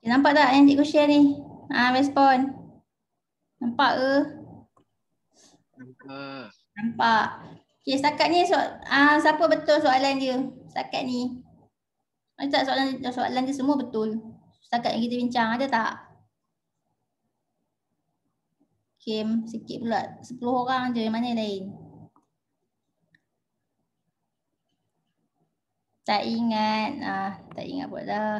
Nampak tak yang cikgu share ni? Respon. Nampak ke? Nampak. Nampak. Okay, setakat ni siapa betul soalan dia? Setakat ni. Ada tak soalan dia semua betul? Setakat yang kita bincang, ada tak? Okay, sikit pula. 10 orang je, mana yang lain? Tak ingat. Tak ingat pula dah.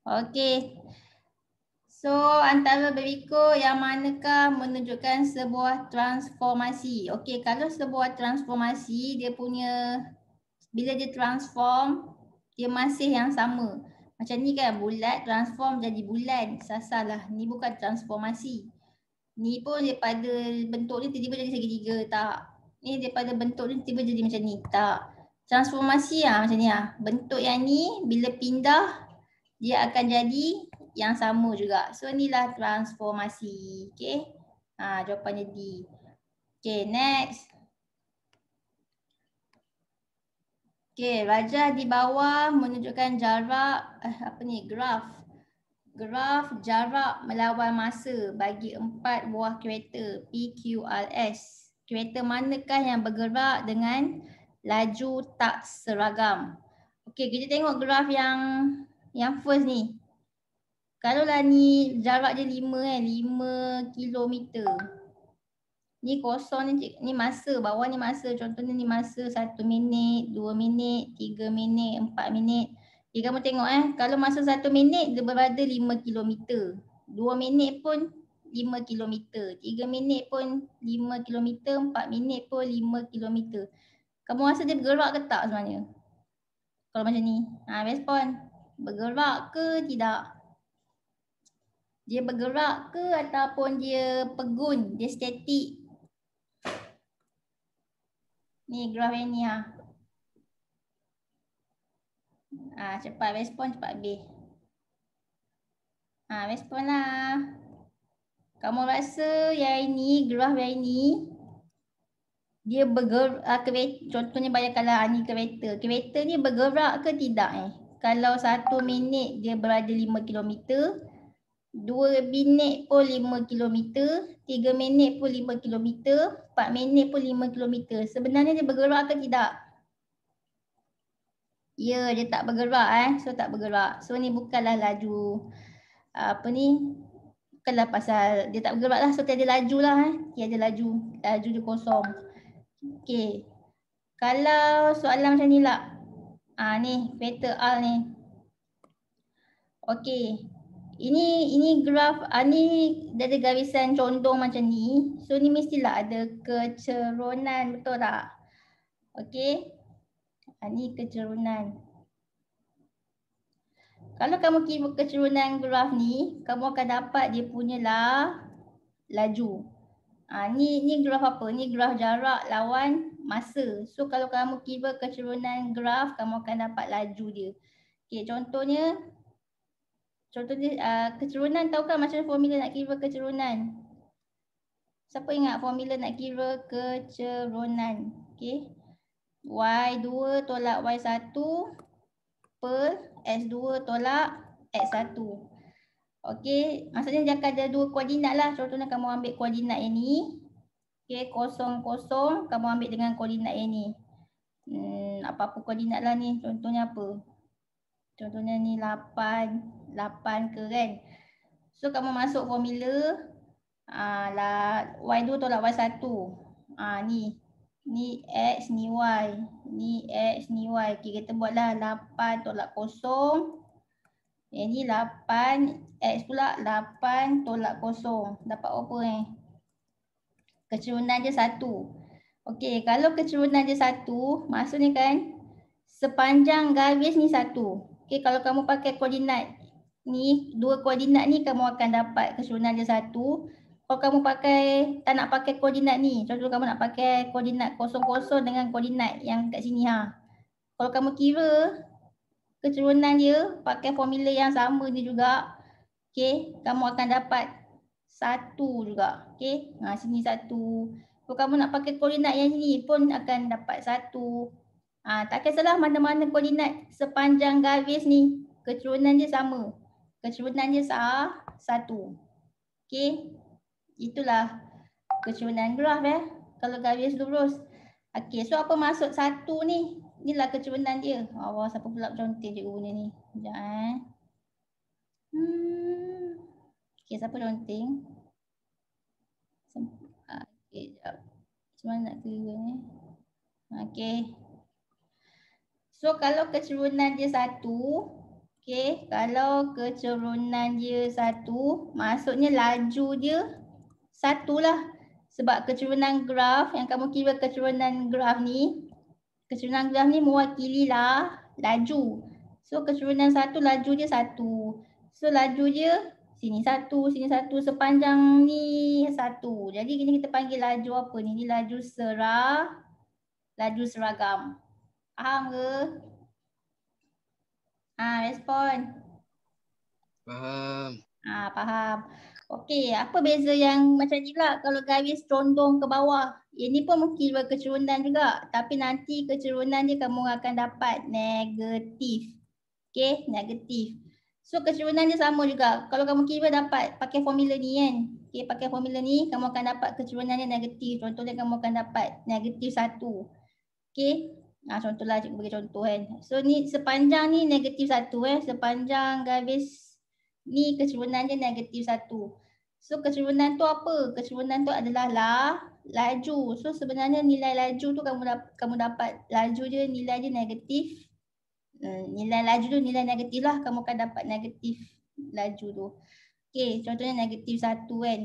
Okay. So, antara berikut yang manakah menunjukkan sebuah transformasi? Okay, kalau sebuah transformasi, dia punya, bila dia transform, dia masih yang sama. Macam ni kan, bulat transform jadi bulan. Salah. Ni bukan transformasi. Ni pun daripada bentuk ni tiba-tiba jadi segitiga. Tak. Ni daripada bentuk ni tiba-tiba jadi macam ni. Tak. Transformasi macam ni . Bentuk yang ni bila pindah, dia akan jadi yang sama juga. So inilah transformasi. Okay. Jawapannya D. Okay, next. Okay, rajah di bawah menunjukkan jarak, graf. Graf jarak melawan masa bagi 4 buah kereta PQRS. Kereta manakah yang bergerak dengan laju tak seragam? Okay, kita tengok graf yang first ni. Kalau lah ni jarak dia 5 kan, 5 kilometer. Ni kosong ni masa, bawah ni masa. Contohnya ni masa 1 minit, 2 minit, 3 minit, 4 minit. Okay, kamu tengok kalau masa 1 minit dia berada 5 kilometer. 2 minit pun 5 kilometer. 3 minit pun 5 kilometer, 4 minit pun 5 kilometer. Kamu rasa dia bergerak ke tak sebenarnya? Kalau macam ni, respon. Bergerak ke tidak? Dia bergerak ke ataupun dia pegun, dia statik? Ni graf yang ni cepat respon, cepat habis. Respon lah. Kamu rasa yang ini, graf yang ini, dia bergerak, contohnya bayangkanlah ni kereta. Kereta ni bergerak ke tidak Kalau 1 minit dia berada 5 kilometer, 2 minit pun 5 kilometer, 3 minit pun 5 kilometer, 4 minit pun 5 kilometer. Sebenarnya dia bergerak ke tidak? Ya, dia tak bergerak So tak bergerak. So ni bukanlah laju bukanlah pasal dia tak bergerak lah. So tiada laju lah tiada laju. Laju dia kosong. Okay. Kalau soalan macam ni lah. Ni vektor R ni. Okay. Ini graf, ni dia ada garisan condong macam ni. So ni mestilah ada kecerunan, betul tak? Okay. Ni kecerunan. Kalau kamu kira kecerunan graf ni, kamu akan dapat dia punya laju. Ni graf apa? Ni graf jarak lawan masa. So kalau kamu kira kecerunan graf, kamu akan dapat laju dia. Okay, contohnya kecerunan, tahu kan macam formula nak kira kecerunan? Siapa ingat formula nak kira kecerunan? Okay. Y2 tolak Y1 per S2 tolak X1. Okey, maksudnya dia akan ada 2 koordinat lah. Contohnya kamu ambil koordinat yang ni. Okey, 0, 0, kamu ambil dengan koordinat yang ni. Apa-apa koordinat lah ni. Contohnya apa? Contohnya ni 8 ke kan? So kamu masuk formula Y2 tolak Y1. Ni X, ni Y. Ni X, ni Y. Okay, kita buatlah 8 tolak 0. Yang ni 8, X pula 8 tolak 0. Dapat apa Kecerunan je 1. Okey, kalau kecerunan je 1, maksudnya kan sepanjang garis ni 1. Okey, kalau kamu pakai koordinat ni, 2 koordinat ni kamu akan dapat kecerunan je 1. Kalau kamu tak nak pakai koordinat ni, contoh kamu nak pakai koordinat 0, dengan koordinat yang kat sini Kalau kamu kira kecerunan dia pakai formula yang sama ni juga, okey, kamu akan dapat 1 juga. Okey, sini 1. Kalau kamu nak pakai koordinat yang sini pun akan dapat 1. Tak kisahlah mana-mana koordinat sepanjang garis ni, kecerunan dia sama. Kecerunan dia satu. Okey. Itulah kecerunan graf kalau garis lurus. Okey, so apa maksud satu ni? Inilah kecerunan dia. Allah, siapa pula contoh cikgu punya ni? Sekejap Okey, siapa contoh? Okey, sekejap. Macam mana nak clear ni? Okey. So kalau kecerunan dia satu, okey, kalau kecerunan dia satu, maksudnya laju dia satulah. Sebab kecerunan graf, yang kamu kira kecerunan graf ni mewakililah laju. So kecerunan satu, laju dia satu. So laju dia sini satu, sepanjang ni satu. Jadi ini kita panggil laju apa ni? Ni laju seragam. Faham ke? Respon. Faham. Faham. Okey, apa beza yang macam ni lah kalau garis condong ke bawah? Ini pun mungkin kecerunan juga, tapi nanti kecerunan dia kamu akan dapat negatif. Okey, negatif. So kecerunan dia sama juga. Kalau kamu kira dapat pakai formula ni kan. Okey, pakai formula ni kamu akan dapat kecerunan dia negatif. Contohnya kamu akan dapat negatif 1. Okey. Contohlah cikgu bagi contoh kan. So ni sepanjang ni negatif 1 sepanjang garis ni kecerunan dia negatif 1. So kecerunan tu apa? Kecerunan tu adalah laju. So sebenarnya nilai laju tu kamu dapat laju dia nilai dia negatif. Nilai laju tu nilai negatif lah. Kamu akan dapat negatif laju tu. Okay, contohnya negatif 1 kan.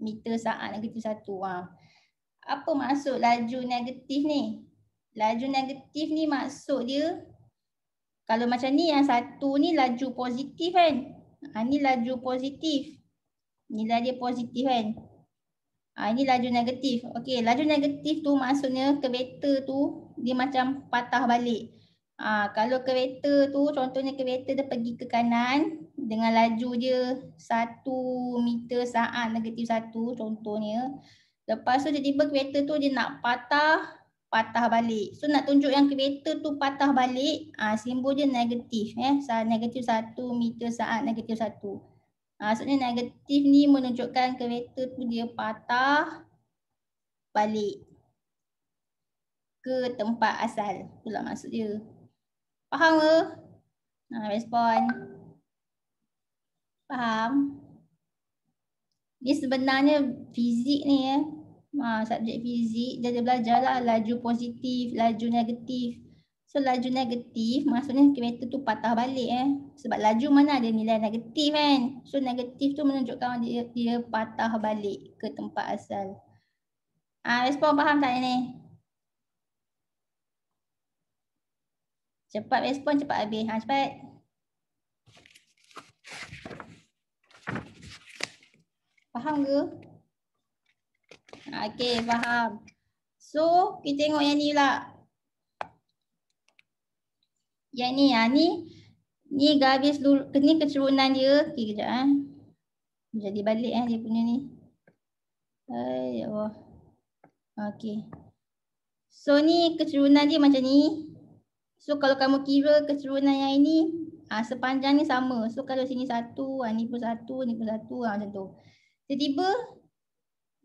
Meter saat negatif 1. Apa maksud laju negatif ni? Laju negatif ni maksud dia kalau macam ni yang satu ni laju positif kan. Ni laju positif. Nilai dia positif kan. Ini laju negatif. Okey, laju negatif tu maksudnya kereta tu dia macam patah balik. Kalau kereta tu contohnya kereta dia pergi ke kanan dengan laju dia 1 meter saat negatif 1 contohnya. Lepas tu tiba-tiba kereta tu dia nak patah balik. So nak tunjuk yang kereta tu patah balik, simbol dia negatif negatif 1 meter saat negatif 1. Maksudnya negatif ni menunjukkan kereta tu dia patah balik ke tempat asal. Itulah maksud dia. Faham ke? Respon. Faham? Ni sebenarnya fizik ni subjek fizik dia belajar lah laju positif, laju negatif. So laju negatif maksudnya kereta tu patah balik sebab laju mana ada nilai negatif kan. So negatif tu menunjukkan dia patah balik ke tempat asal. Respon faham tak ni? Cepat respon, cepat habis. Cepat. Faham ke? Okey, faham. So, kita tengok yang ni pula. Yang ni, ni garis ni kecerunan dia. Okey, kejap Jadi balik dia punya ni. Ya Allah. Okey. So, ni kecerunan dia macam ni. So, kalau kamu kira kecerunan yang ini, sepanjang ni sama. So, kalau sini 1, ni pun 1, ni pun 1, macam tu. Tiba-tiba,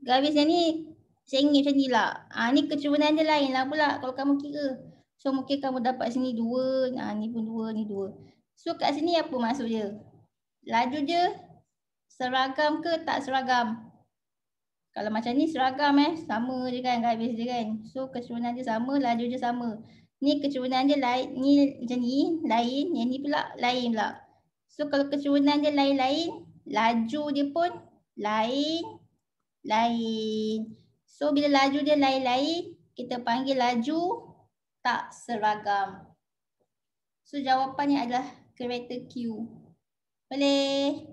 garis yang ni sengit macam ni lah. Ni kecerunan dia lain lah pula kalau kamu kira. So, mungkin kamu dapat sini 2, ni pun 2, ni 2. So, kat sini apa maksud dia? Laju dia seragam ke tak seragam? Kalau macam ni seragam sama je kan garis dia kan. So, kecerunan dia sama, laju dia sama. Ni kecerunan dia lain, ni macam ni, lain. Yang ni pula, lain pula. So, kalau kecerunan dia lain-lain, laju dia pun lain. So, bila laju dia lain-lain, kita panggil laju tak seragam. So, jawapannya adalah kereta Q. Boleh?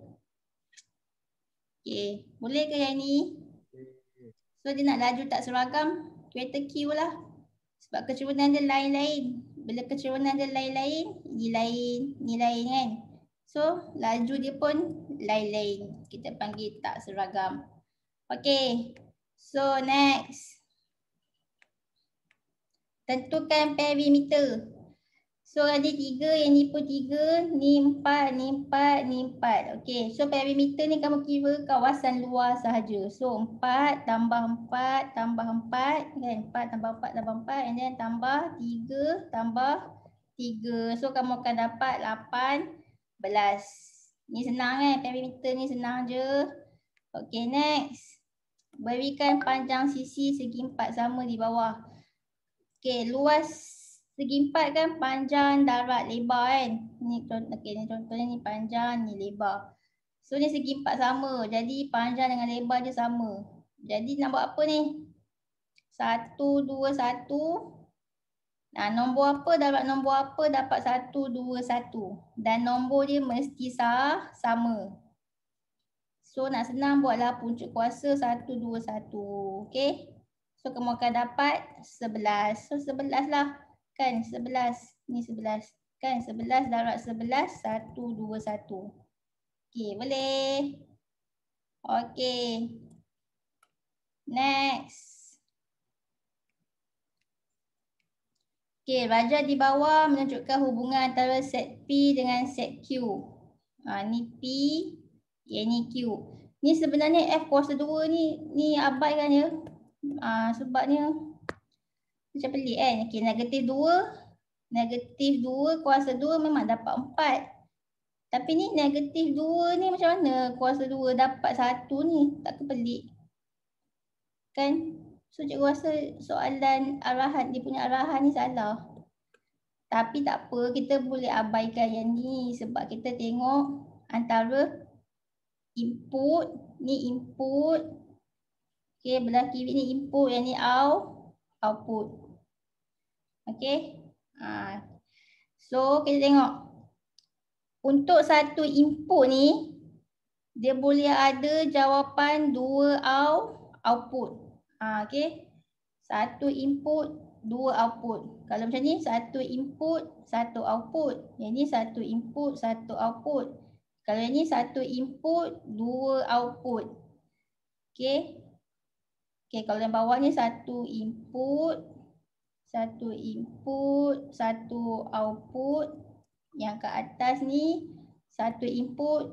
Okay, boleh ke yang ni? So, dia nak laju tak seragam, kereta Q lah. Sebab kecerunan dia lain-lain. Bila kecerunan dia lain-lain, ni lain kan. So, laju dia pun lain-lain. Kita panggil tak seragam. Okay. So, next. Tentukan perimeter. So ada 3, yang ni pun 3, ni 4, ni 4, ni 4. Okay, so perimeter ni kamu kira kawasan luar sahaja. So 4 tambah 4 tambah 4 kan, 4 tambah 4 tambah 4 and then tambah 3 tambah 3. So kamu akan dapat 18. Ni senang kan, perimeter ni senang je. Okay, next. Berikan panjang sisi segi 4 sama di bawah. Okay, luas segi 4 kan panjang, darat, lebar kan. Ni contohnya ni panjang, ni lebar. So ni segi 4 sama. Jadi panjang dengan lebar dia sama. Jadi nak buat apa ni? 1, 2, 1. Nah, nombor apa, dapat nombor apa, dapat 1, 2, 1. Dan nombor dia mesti sama. So nak senang buatlah puncut kuasa 1, 2, 1. Okay. So kamu akan dapat 11. So 11 lah. Kan 11. Ni 11. Kan 11 darat 11. 1, 2, 1. Okay, boleh. Okay. Next. Okay, raja di bawah menunjukkan hubungan antara set P dengan set Q. Ni P, ni Q. Ni sebenarnya F kuasa 2 ni abaikan je. Sebabnya macam pelik kan. Okay, negatif 2 kuasa 2 memang dapat 4. Tapi ni negatif 2 ni macam mana kuasa 2 dapat 1 ni? Tak ke pelik? Kan? So cikgu rasa soalan arahan, dia punya arahan ni salah. Tapi tak apa, kita boleh abaikan yang ni sebab kita tengok antara input, ni input. Okay, belah kiri ni input, yang ni output. Okay. So kita tengok. Untuk satu input ni, dia boleh ada jawapan 2 output. Okay. Satu input, 2 output. Kalau macam ni, satu input, 1 output. Yang ni satu input, 1 output. Kalau yang ni satu input, 2 output. Okay. Okay, kalau yang bawah ni satu input, 1 output. Yang ke atas ni, 1 input,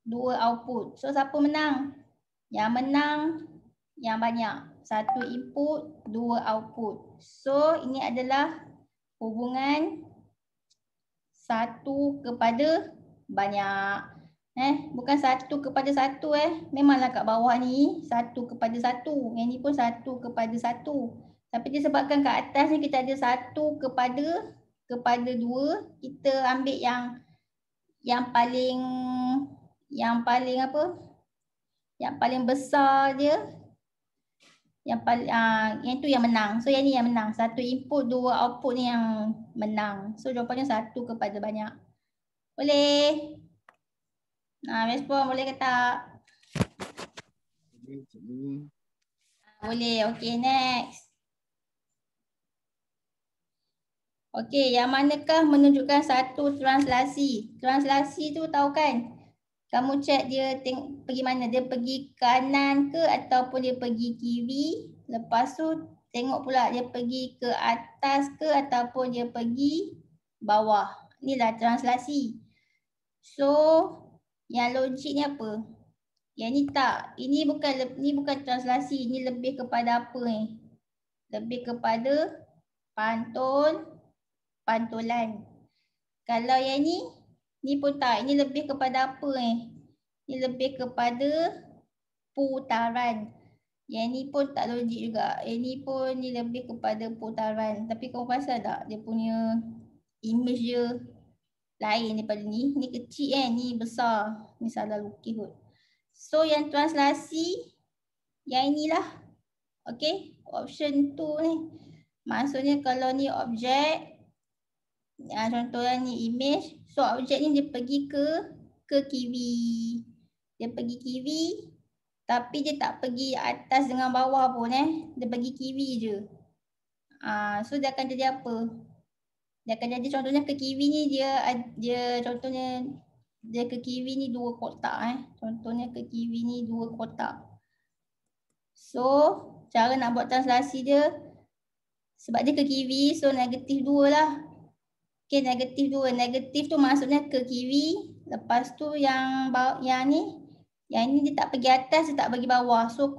2 output. So siapa menang? Yang menang yang banyak. 1 input, 2 output. So ini adalah hubungan 1 kepada banyak. Bukan 1 kepada 1 Memanglah kat bawah ni 1 kepada 1. Yang ni pun 1 kepada 1. Tapi disebabkan kat atas ni kita ada 1 kepada 2. Kita ambil yang paling apa? Yang paling besar dia. Yang tu yang menang. So yang ni yang menang. 1 input, 2 output ni yang menang. So jawapannya 1 kepada banyak. Boleh? Respon boleh ke tak? Boleh. Okay, next. Okay, yang manakah menunjukkan satu translasi? Translasi tu tahu kan? Kamu cek dia pergi mana? Dia pergi kanan ke ataupun dia pergi kiri? Lepas tu tengok pula dia pergi ke atas ke ataupun dia pergi bawah. Inilah translasi. So, yang logik ni apa? Yang ni tak. Ini bukan translasi. Ini lebih kepada apa ni? Lebih kepada pantulan. Kalau yang ni pun tak. Ini lebih kepada apa ni? Ini lebih kepada putaran. Yang ni pun tak logik juga. Yang ni pun ni lebih kepada putaran. Tapi kamu perasan tak? Dia punya image dia lain daripada ni. Ni kecil ni besar. Ni salah lukis kot. So yang translasi yang inilah. Okay. Option 2 ni. Maksudnya kalau ni objek. Contohnya ni image. So objek ni dia pergi ke kiri. Dia pergi kiri. Tapi dia tak pergi atas dengan bawah pun Dia pergi kiri je. So dia akan jadi apa? Dia akan jadi contohnya ke kiri ni dia contohnya dia ke kiri ni 2 kotak Contohnya ke kiri ni 2 kotak. So cara nak buat translasi dia sebab dia ke kiri so negatif 2 lah. Okay, negatif 2. Negatif tu maksudnya ke kiri. Lepas tu yang ni dia tak pergi atas, dia tak pergi bawah. So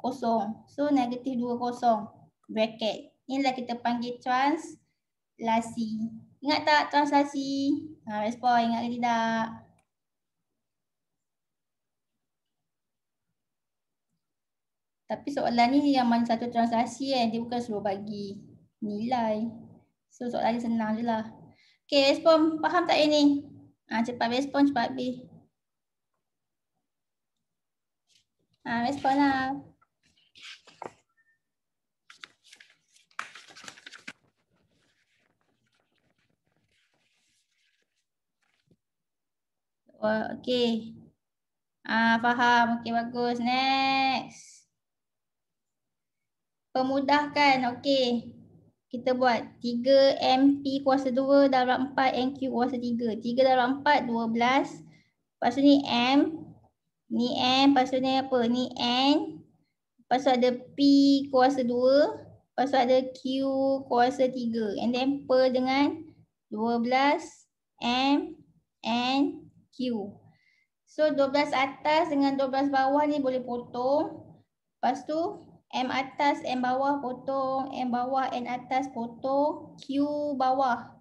kosong. So negatif 2 kosong. Bracket. Inilah kita panggil translasi. Ingat tak translasi? Respon ingat ke tidak? Tapi soalan ni yang mana satu translasi kan, dia bukan suruh bagi nilai. So soalan ni senang je lah. Okay, respon faham tak ini? Cepat respon, cepat habis. Respon lah. Oh, okay. Faham. Okay, bagus. Next. Pemudahkan. Okay. Kita buat 3 MP kuasa 2 darab 4 NQ kuasa 3. 3 darab 4, 12. Lepas tu ni M. Ni M. Lepas tu ni apa? Ni N. Lepas tu ada P kuasa 2. Lepas tu ada Q kuasa 3. And then per dengan 12 M N Q. So 12 atas dengan 12 bawah ni boleh potong. Lepas tu M atas, M bawah potong, M bawah, N atas potong, Q bawah.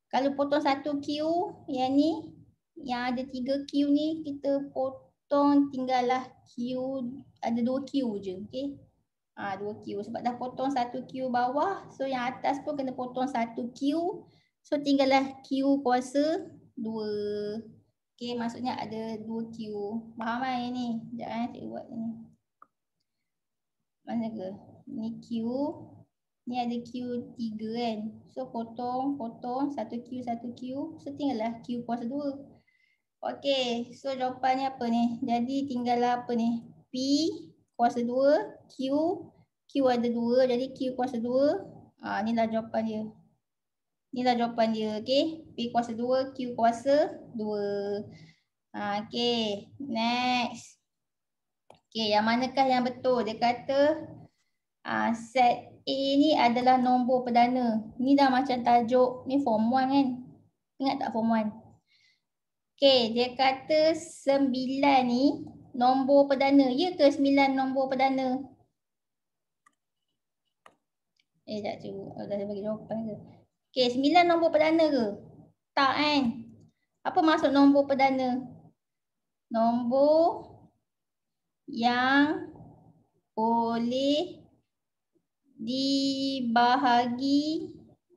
Kalau potong satu Q, yang ni, yang ada 3 Q ni kita potong tinggallah Q, ada 2 Q je, okay. 2 Q sebab dah potong satu Q bawah, so yang atas pun kena potong satu Q. So tinggallah Q kuasa 2. Okay, maksudnya ada 2 Q. Faham kan yang ni? Sekejap cikgu buat ni. Mana ke? Ni Q. Ni ada Q3 kan. So potong, satu Q. So tinggallah Q kuasa 2. Okay, so jawapannya apa ni? Jadi tinggallah apa ni? P kuasa 2, Q ada 2, jadi Q kuasa 2. Inilah jawapan dia. Inilah jawapan dia, okay. P kuasa 2, Q kuasa 2. Okay, next. Okay, yang manakah yang betul? Dia kata set A ni adalah nombor perdana. Ni dah macam tajuk, ni form 1 kan? Ingat tak form 1? Okay, dia kata 9 ni nombor perdana. Ya ke 9 nombor perdana? Tak cikgu, dah bagi jawapan ke? Okay, 9 nombor perdana ke? Tak kan? Apa maksud nombor perdana? Nombor yang boleh dibahagi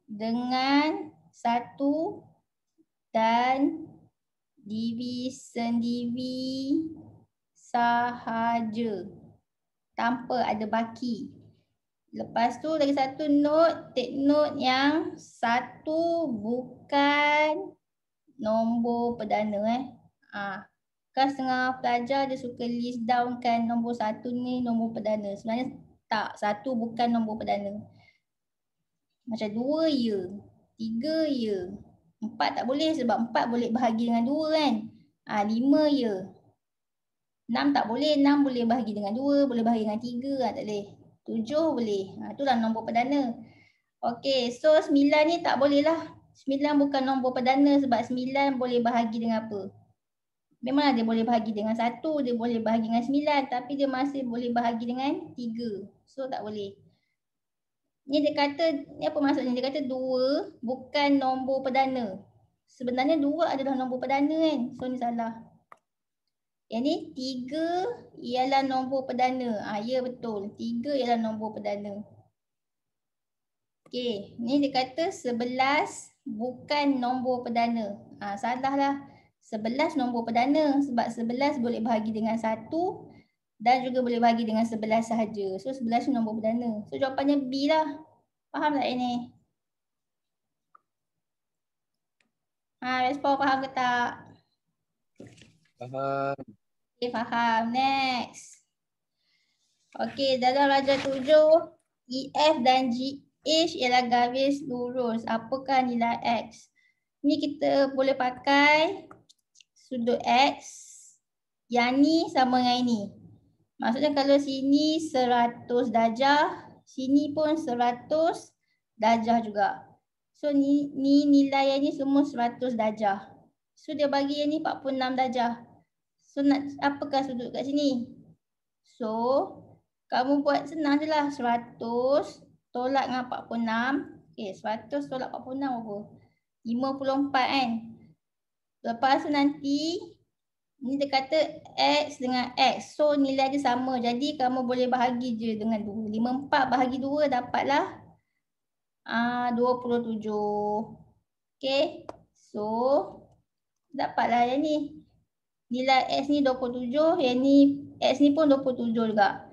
dengan 1 dan diri sendiri sahaja tanpa ada baki. Lepas tu lagi satu note, take note yang 1 bukan nombor perdana Kan setengah pelajar dia suka list down kan nombor 1 ni nombor perdana. Sebenarnya tak, 1 bukan nombor perdana. Macam 2 ya, 3 ya, 4 tak boleh sebab 4 boleh bahagi dengan 2 kan. 5 ya. 6 tak boleh, 6 boleh bahagi dengan 2, boleh bahagi dengan 3 tak boleh. 7 boleh. Itulah nombor perdana. Okey, so 9 ni tak boleh lah. 9 bukan nombor perdana sebab 9 boleh bahagi dengan apa? Memanglah dia boleh bahagi dengan 1, dia boleh bahagi dengan 9, tapi dia masih boleh bahagi dengan 3. So tak boleh. Ni dia kata, ni apa maksudnya? Dia kata 2 bukan nombor perdana. Sebenarnya 2 adalah nombor perdana kan? So ni salah. Yang ni 3 ialah nombor perdana. Ya betul, 3 ialah nombor perdana. Okey, ni dia kata 11 bukan nombor perdana. Salah lah. 11 nombor perdana sebab 11 boleh bahagi dengan 1 dan juga boleh bahagi dengan 11 sahaja. So 11 nombor perdana. So jawapannya B lah. Faham tak ini? Respon faham ke tak? Faham. Okay, faham. Next. Okay, dalam rajah 7, EF dan GH ialah garis lurus. Apakah nilai X? Ni kita boleh pakai sudut X. Yang ni sama dengan ini. Maksudnya kalau sini 100 darjah, sini pun 100 darjah juga. So ni nilai yang ni semua 100 darjah. So dia bagi yang ni 46 darjah. So nak apakah sudut kat sini? So kamu buat senang je lah. 100 tolak dengan 46. Okay, 100 tolak 46 apa? 54 kan? Lepas tu nanti ni dia kata X dengan X. So nilai dia sama. Jadi kamu boleh bahagi je dengan 2. 54 bahagi 2 dapatlah 27. Okay. So dapatlah yang ni. Nilai X ni 27. Yang ni X ni pun 27 juga.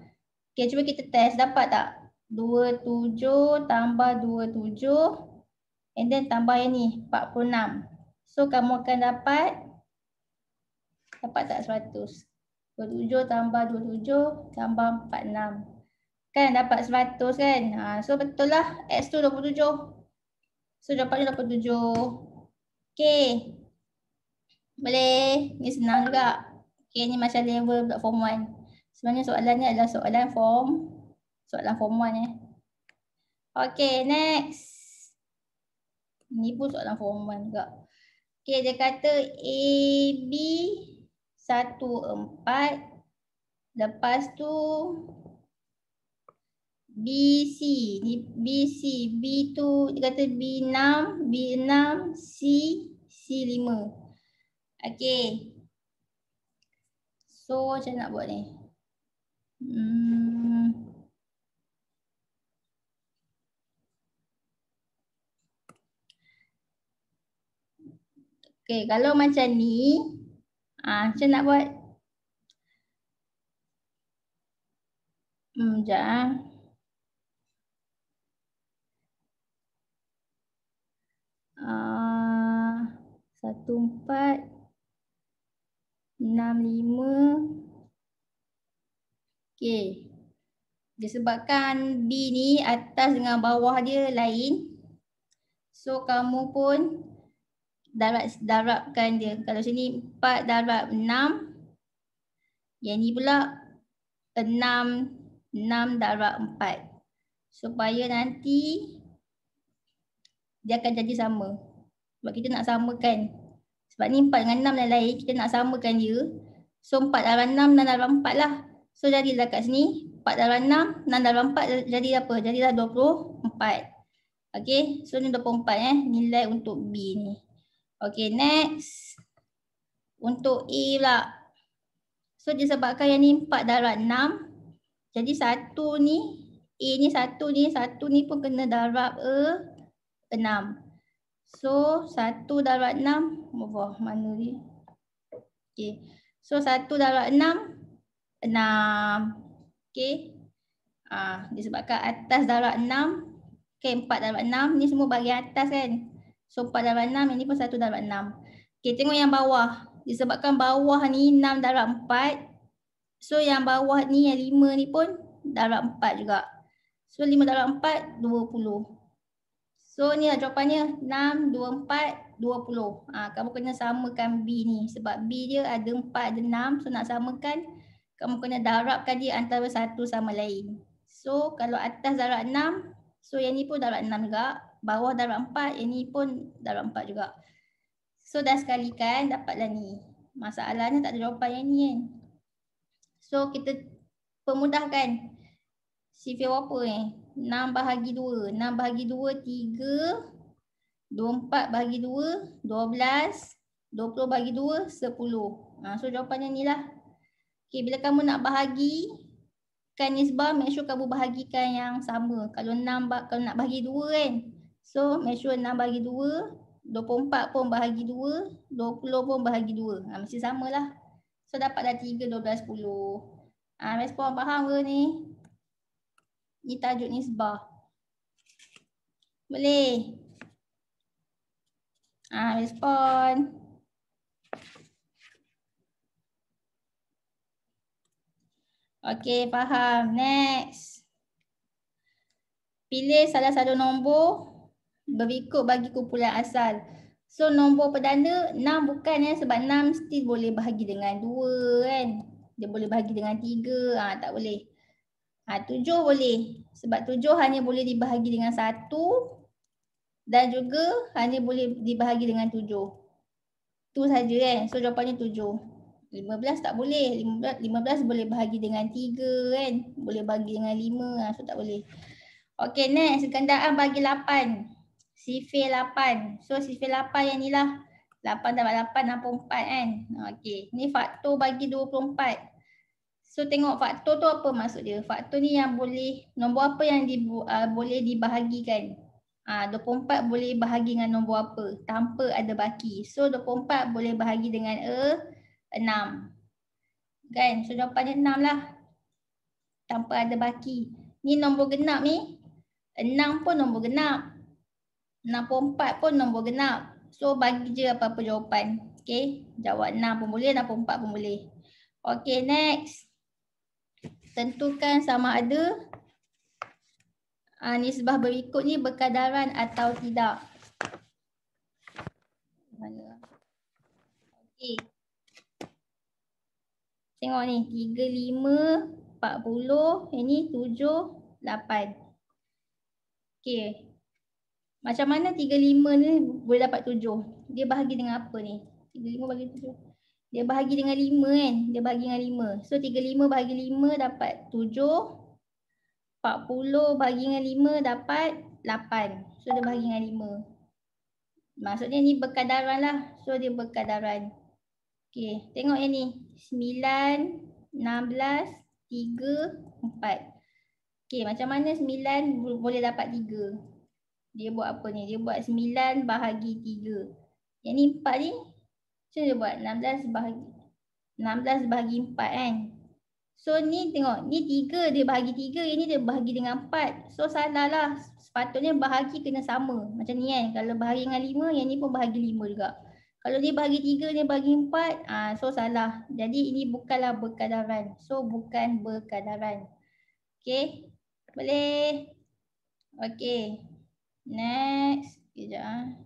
Okay, cuba kita test. Dapat tak? 27 tambah 27. And then tambah yang ni 46. So kamu akan dapat tak 100? 27 tambah 27 tambah 46. Kan dapat 100 kan? So betul lah X tu 27. So jawapannya 27. Okay. Boleh. Ni senang juga. Okay, ni macam level form 1. Sebenarnya soalan ni adalah soalan form 1 Okay, next. Ni pun soalan form 1 juga. Okay, dia kata AB 14. Lepas tu BC. Ni BC. B tu dia kata B6. B6. C. C5. Okay. So macam nak buat ni? Okay, kalau macam ni, macam nak buat? Sekejap. 14, 65. Okay. Disebabkan B ni atas dengan bawah dia lain. So kamu pun darabkan dia. Kalau sini 4 darab 6. Yang ni pula 6 darab 4. Supaya nanti dia akan jadi sama. Sebab kita nak samakan. Sebab ni 4 dengan 6 dan lain. Kita nak samakan dia. So 4 darab 6 dan darab 4 lah. So jadilah kat sini 4 darab 6, 6 darab 4 jadi apa? Jadilah 24. Okay, so ni 24 nilai untuk B ni. Okay, next. Untuk A pula. So disebabkan yang ni 4 darab 6. Jadi 1 ni, A ni 1 ni pun kena darab 6. So 1 darab 6, mana ni? Okay, so 1 darab 6, 6. Okay. Disebabkan atas darab 6. Okay, 4 darab 6. Ni semua bahagian atas kan. So 4 darab 6. Yang ni pun 1 darab 6. Okay, tengok yang bawah. Disebabkan bawah ni 6 darab 4. So yang bawah ni yang 5 ni pun darab 4 juga. So 5 darab 4, 20. So ni lah jawapannya. 6, 24, 20. Kamu kena samakan B ni. Sebab B dia ada 4, ada 6. So nak samakan, kamu kena darabkan dia antara satu sama lain. So kalau atas darab 6, so yang ni pun darab 6 juga. Bawah darab 4, yang ni pun darab 4 juga. So dah sekalikan, dapatlah ni. Masalahnya tak ada jawapan yang ni kan. So kita permudahkan. Sifir apa ni? 6 bahagi 2. 6 bahagi 2, 3. 24 bahagi 2, 12. 20 bahagi 2, 10. So jawapannya ni lah. Okay, bila kamu nak bahagikan nisbah, make sure kamu bahagikan yang sama. Kalau nak bahagi 2 kan. So make sure 6 bahagi 2, 24 pun bahagi 2, 20 pun bahagi 2. Mesti sama lah. So dapatlah 3, 12, 10. Respon faham ke ni? Ni tajuk nisbah. Boleh? Respon. Okey, faham. Next. Pilih salah satu nombor berikut bagi kumpulan asal. So nombor perdana 6 bukan sebab 6 still boleh bahagi dengan 2 kan. Dia boleh bahagi dengan 3. Tak boleh. 7 boleh. Sebab 7 hanya boleh dibahagi dengan 1. Dan juga hanya boleh dibahagi dengan 7. Tu saja kan. So jawapannya 7. 15 tak boleh. 15 boleh bahagi dengan 3 kan. Boleh bagi dengan 5. So tak boleh. Okey, next. Gandaan bagi 8. Sifir 8. So sifir 8 yang ni lah. 8 tambah 8, 64 kan. Okey. Ni faktor bagi 24. So tengok faktor tu apa maksud dia. Faktor ni yang boleh, nombor apa yang boleh dibahagikan. 24 boleh bahagi dengan nombor apa tanpa ada baki. So 24 boleh bahagi dengan 6. Kan? So jawapannya 6 lah. Tanpa ada baki. Ni nombor genap ni. 6 pun nombor genap. 64 pun nombor genap. So bagi je apa-apa jawapan. Okay. Jawab 6 pun boleh, 64 pun boleh. Okay, next. Tentukan sama ada nisbah berikut ni berkadaran atau tidak. Okay. Tengok ni, 3, 5, 40, ini 7, 8. Okay. Macam mana 3, 5 ni boleh dapat 7? Dia bahagi dengan apa ni? 3, 5 bagi 7. Dia bahagi dengan 5 kan? Dia bahagi dengan 5. So 3, 5 bahagi 5 dapat 7. 40 bahagi dengan 5 dapat 8. So dia bahagi dengan 5. Maksudnya ni berkadaran lah. So dia berkadaran. Okay, tengok yang ni. 9, 16, 3, 4. Okay, macam mana 9 boleh dapat 3? Dia buat apa ni? Dia buat 9 bahagi 3. Yang ni 4 ni. So dia buat 16 bahagi 4 kan. So ni tengok. Ni 3 dia bahagi 3. Yang ni dia bahagi dengan 4. So salah lah. Sepatutnya bahagi kena sama. Macam ni kan. Kalau bahagi dengan 5, yang ni pun bahagi 5 juga. Kalau dia bahagi 3, dia bahagi 4. So salah. Jadi ini bukanlah berkadaran. So bukan berkadaran. Okay. Boleh. Okay. Next. Sekejap.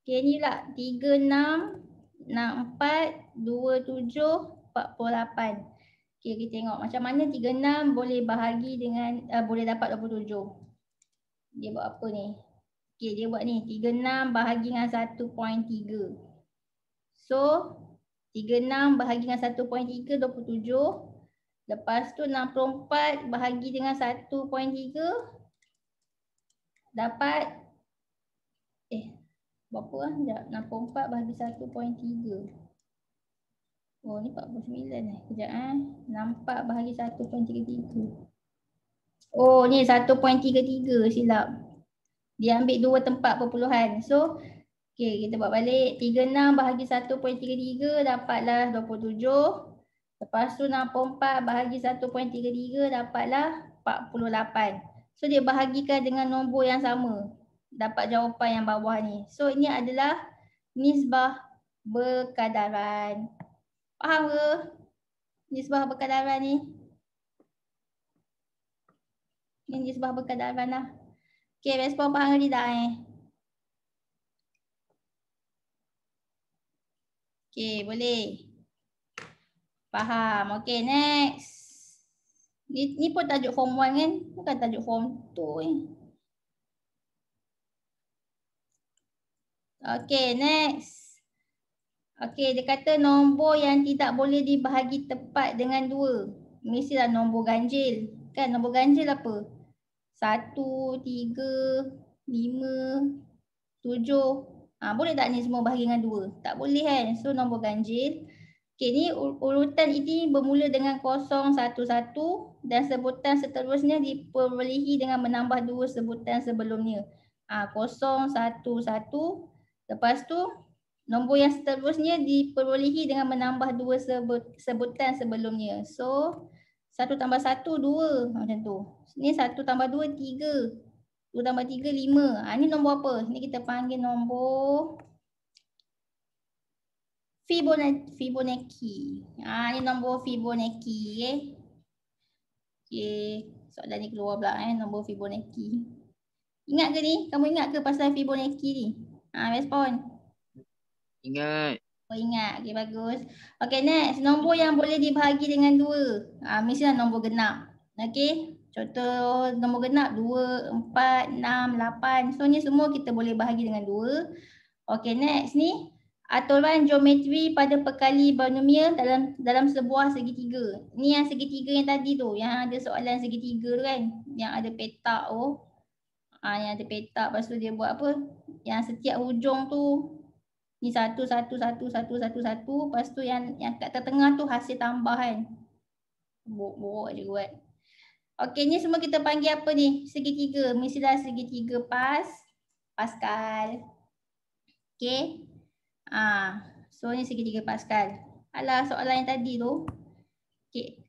Okay, ni pula 3, 6, 4, 2, 7, 48. Okay, kita tengok macam mana 3, 6 boleh bahagi dengan, boleh dapat 27. Dia buat apa ni? Okay, dia buat ni, 3, 6 bahagi dengan 1.3. So, 3, 6 bahagi dengan 1.3, 27. Lepas tu 64 bahagi dengan 1.3. Dapat, berapa lah? 64 bahagi 1.3. Oh, ni 49 Sekejap 64 bahagi 1.33. Oh, ni 1.33 silap. Dia ambil 2 tempat perpuluhan. So, okay, kita buat balik. 36 bahagi 1.33 dapatlah 27. Lepas tu 64 bahagi 1.33 dapatlah 48. So, dia bahagikan dengan nombor yang sama. Dapat jawapan yang bawah ni. So, ini adalah nisbah berkadaran. Faham ke? Nisbah berkadaran ni. Ini nisbah berkadaran lah. Okay, respon faham ke tidak Okay, boleh. Faham. Okay, next. Ni pun tajuk form 1 kan? Bukan tajuk form 2 Okay, next. Okay, dia kata nombor yang tidak boleh dibahagi tepat dengan 2. Mestilah nombor ganjil. Kan nombor ganjil apa? 1, 3, 5, 7. Boleh tak ni semua bahagi dengan 2? Tak boleh kan? So nombor ganjil. Okay, ni urutan ini bermula dengan 0, 1, 1 dan sebutan seterusnya diperolehi dengan menambah 2 sebutan sebelumnya. 0, 1, 1. Lepas tu nombor yang seterusnya diperolehi dengan menambah 2 sebutan sebelumnya. So 1 tambah 1, 2. Macam tu. Ni 1 tambah 2, 3. 2 tambah 3, 5. Ni nombor apa? Ni kita panggil nombor Fibonacci. Ni nombor Fibonacci. Okay. Soalan ni keluar pula nombor Fibonacci. Ingat ke ni? Kamu ingat ke pasal Fibonacci ni? Respon. Ingat. Oh, ingat. Okay, bagus. Okay, next. Nombor yang boleh dibahagi dengan 2. Mestilah nombor genap. Okey, contoh nombor genap 2, 4, 6, 8. So ni semua kita boleh bahagi dengan 2. Okey, next ni aturan geometri pada perkali binomial dalam sebuah segitiga. Ni yang segitiga yang tadi tu, yang ada soalan segitiga tu kan, yang ada petak tu. Yang ada petak, lepas tu dia buat apa? Yang setiap hujung tu ni satu, lepas tu yang kat tengah tu hasil tambahan. Borok je buat. Okey, ni semua kita panggil apa ni? Segitiga. Mestilah segitiga Pascal. Okey. So ni segitiga Pascal. Alah, soalan yang tadi tu. Okey.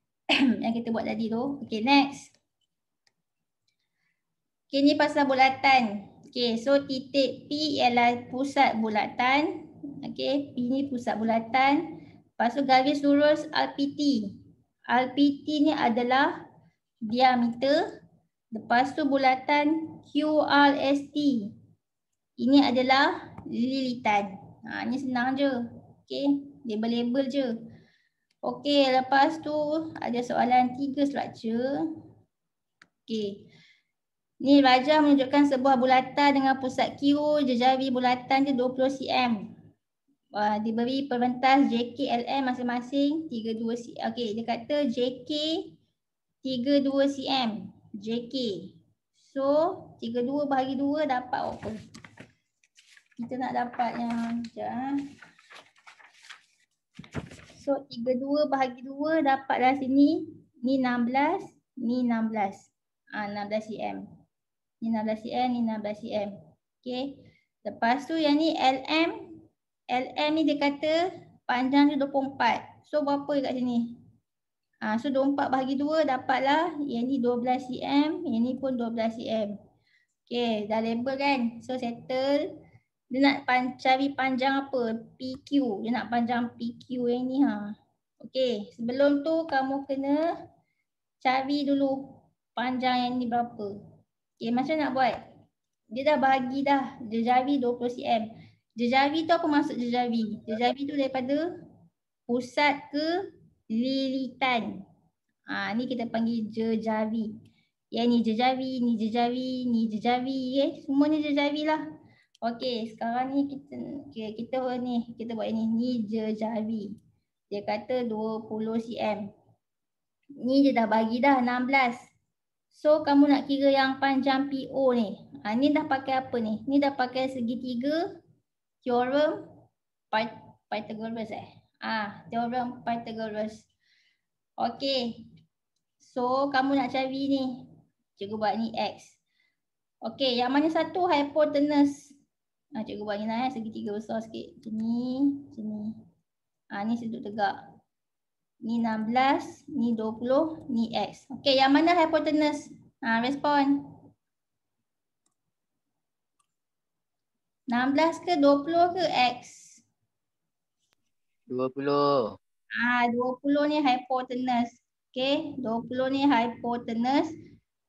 Yang kita buat tadi tu. Okey, next. Okey, ni pasal bulatan. Okey, so titik P ialah pusat bulatan. Okey, P ni pusat bulatan. Lepas tu garis lurus RPT. RPT ni adalah diameter. Lepas tu bulatan QRST. Ini adalah lilitan. Ni senang je. Okey, label-label je. Okey, lepas tu ada soalan 3 struktur. Okey. Ni rajah menunjukkan sebuah bulatan dengan pusat Q, jejari bulatan dia 20 cm. Diberi perbentas JKLM masing-masing 32 cm. Okey, dia kata JK 32 cm. JK. So, 32 bahagi 2 dapat apa? Kita nak dapat yang so, 32 bahagi 2 dapatlah sini. Ni 16, ni 16. 16 cm. Ni 16 cm, ni 16 cm. Okey. Lepas tu yang ni LM. LM ni dia kata panjang dia 24. So, berapa kat sini? So 24 bahagi 2 dapatlah yang ni 12 cm, yang ni pun 12 cm. Okey, dah label kan? So settle. Dia nak cari panjang apa? PQ. Dia nak panjang PQ yang ni Okey, sebelum tu kamu kena cari dulu panjang yang ni berapa. Okey, macam nak buat? Dia dah bahagi dah jejari 20 cm. Jejari tu apa maksud jejari? Jejari tu daripada pusat ke lilitan. Ni kita panggil jejari. Yang ni jejari, ni jejari, ni jejari. Semua ni jejari lah. Okey, sekarang ni kita buat ini. Ni jejari. Dia kata 20 cm. Ni dia dah bagi dah 16. So kamu nak kira yang panjang PO ni. Ni dah pakai apa ni? Ni dah pakai segitiga teorem Pythagoras teorem Pythagoras. Okey. So kamu nak cari ni. Cikgu buat ni X. Okey, yang mana satu hypotenuse? Cikgu buat ni lah segitiga besar sikit. Sini, sini. Ni sudut tegak. Ni 16, ni 20, ni X. Okey, yang mana hypotenuse? Respon. 16 ke 20 ke X? 20. 20 ni hypotenuse. Okey, 20 ni hypotenuse.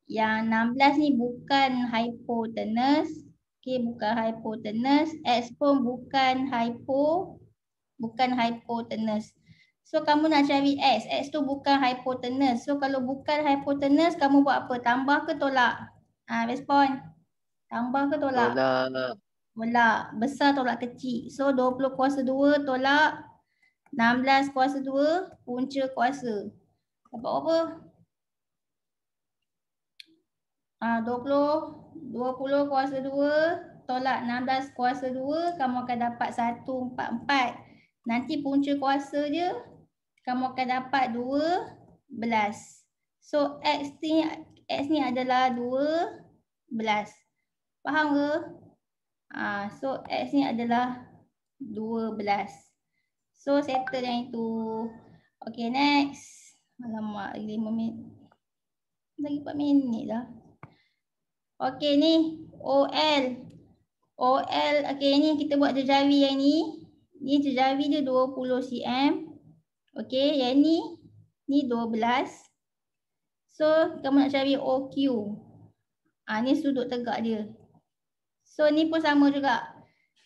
Yang 16 ni bukan hypotenuse. Okey, bukan hypotenuse. X pun bukan hypotenuse. So kamu nak cari X. X tu bukan hypotenuse. So kalau bukan hypotenuse, kamu buat apa? Tambah ke tolak? Respon. Tambah ke tolak? Tolak. Tolak. Besar tolak kecil. So 20 kuasa 2 tolak 16 kuasa 2 punca kuasa. Dapat apa? 20 kuasa 2 tolak 16 kuasa 2, kamu akan dapat 144. Nanti punca kuasa je, kamu akan dapat 12. So X ni adalah 12. Faham ke? So X ni adalah 12. So settle yang itu. Okay, next. Alamak, 5 minit. Lagi 4 minit dah. Okay, ni OL. OL, okay, ni kita buat jejari yang ni. Ni jejari dia 20 cm. Okay, yang ni 12. So, kamu nak cari OQ. Ni sudut tegak dia. So, ni pun sama juga.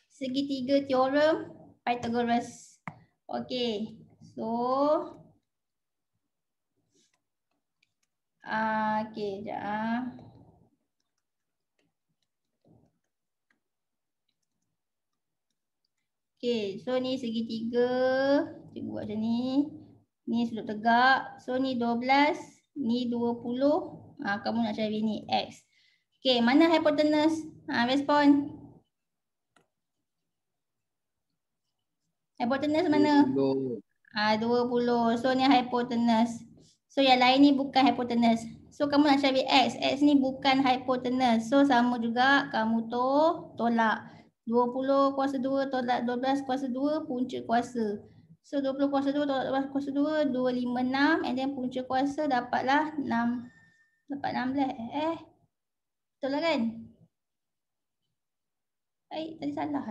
Segitiga teorem Pythagoras. Okay, so Okey, sekejap. Okey, so ni segitiga. Cikgu buat macam ni. Ni sudut tegak. So ni 12, ni 20. Kamu nak cari ni X. Okey, mana hypotenuse? Respon. Hypotenuse mana? 20. 20. So ni hypotenuse. So yang lain ni bukan hypotenuse. So kamu nak cari X. X ni bukan hypotenuse. So sama juga kamu tolak. 20 kuasa 2 tolak 12 kuasa 2 punca kuasa. So 20 kuasa 2 tolak 12 kuasa 2 256 and then punca kuasa dapatlah 6. Dapat 16. Betul lah kan? Tadi salah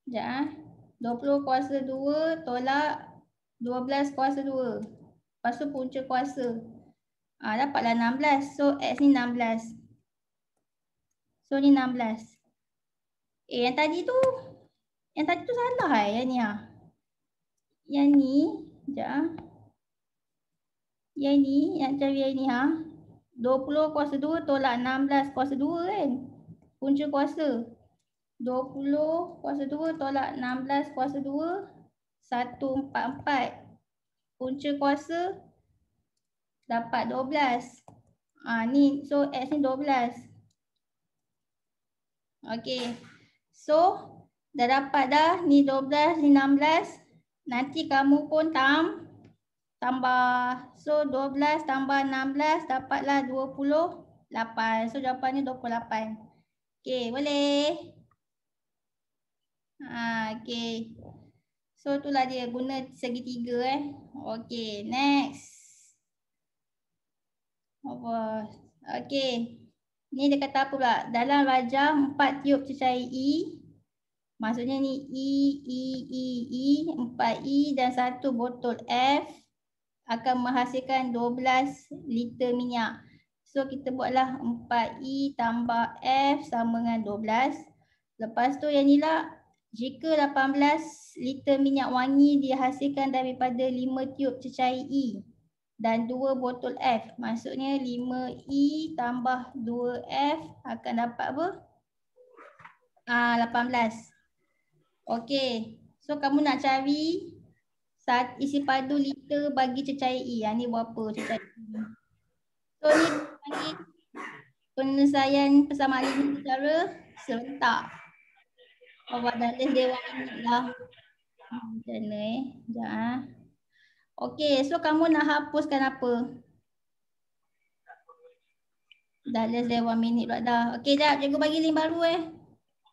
Sekejap 20 kuasa 2 tolak 12 kuasa 2. Lepas tu punca kuasa. Dapatlah 16. So X ni 16. So ni 16. Yang tadi tu salah yang ni Yang ni, sekejap Yang ni, yang cari yang ni 20 kuasa 2 tolak 16 kuasa 2 kan. Punca kuasa. 20 kuasa 2 tolak 16 kuasa 2 144. Punca kuasa dapat 12. Ni so X ni 12. Okey. So dah dapat dah ni 12 ni 16. Nanti kamu pun tambah. So 12 tambah 16 dapatlah 28. So jawapannya 28. Okey, boleh? Okey. So itulah dia guna segitiga Okey, next. Okey. Ni dia kata apa pula? Dalam rajah 4 tiub cecair E. Maksudnya ni E, 4E dan 1 botol F akan menghasilkan 12 liter minyak. So kita buatlah 4E tambah F sama dengan 12. Lepas tu yang ni lah, jika 18 liter minyak wangi dihasilkan daripada 5 tiub cecair E dan 2 botol F. Maksudnya 5E tambah 2F akan dapat apa? 18. Okey. So kamu nak cari isi padu liter bagi cecair E. Ni berapa cecair E? So ni panggil penyelesaian persamaan ini secara serentak. Dalam dewan ini lah. Macam mana Okey, so kamu nak hapuskan apa? Dah less than 1 minit pula dah. Okey, jap. Cikgu bagi link baru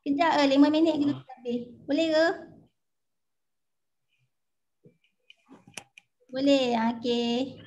Kejap 5 minit kita habis. Boleh ke? Boleh. Okey.